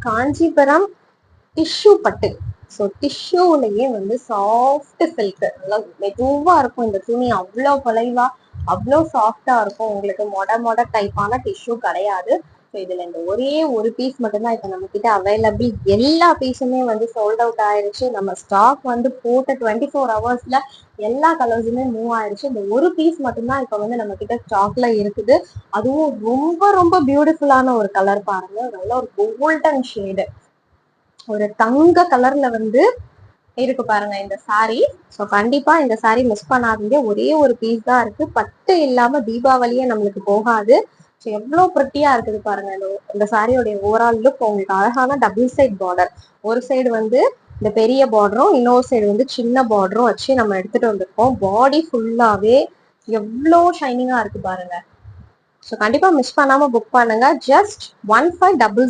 Kanchipuram tissue பட்டு. So டிஷ்யூலயே வந்து soft silk, நல்லா மெதுவா இருக்கும் இந்த துணி, அவ்வளோ குலைவா அவ்வளோ சாஃப்டா இருக்கும். உங்களுக்கு மொட டைப்பான டிஷ்யூ கிடையாது. ஸோ இதுல இந்த ஒரே ஒரு பீஸ் மட்டும்தான் இப்ப நம்ம கிட்ட அவைலபிள். எல்லா பீஸுமே வந்து சோல்ட் அவுட் ஆயிருச்சு. நம்ம ஸ்டாக் வந்து போட்ட 24 ஹவர்ஸ்ல எல்லா கலர்ஸுமே மூவ் ஆயிருச்சு. இந்த ஒரு பீஸ் மட்டும்தான் இப்ப வந்து நம்ம கிட்ட ஸ்டாக்ல இருக்குது. அதுவும் ரொம்ப பியூட்டிஃபுல்லான ஒரு கலர் பாருங்க, நல்ல ஒரு கோல்டன் ஷேடு, ஒரு தங்க கலர்ல வந்து இருக்கு பாருங்க இந்த சாரி. ஸோ கண்டிப்பா இந்த சாரி மிஸ் பண்ணாதீங்க. ஒரே ஒரு பீஸ் தான் இருக்கு. பட்டு இல்லாம தீபாவளியே நம்மளுக்கு போகாது. ஸோ எவ்வளவு ப்ரிட்டியா இருக்குது பாருங்க. இந்த சாரியோடைய ஓவரால் லுக் உங்களுக்கு அழகான டபுள் சைட் பார்டர், ஒரு சைடு வந்து இந்த பெரிய பார்டரும் இன்னொரு சைடு வந்து சின்ன பார்டரும் வச்சு நம்ம எடுத்துட்டு வந்திருக்கோம். பாடி ஃபுல்லாவே எவ்வளோ ஷைனிங்கா இருக்கு பாருங்க. ஸோ கண்டிப்பா மிஸ் பண்ணாம புக் பண்ணுங்க. ஜஸ்ட் 1500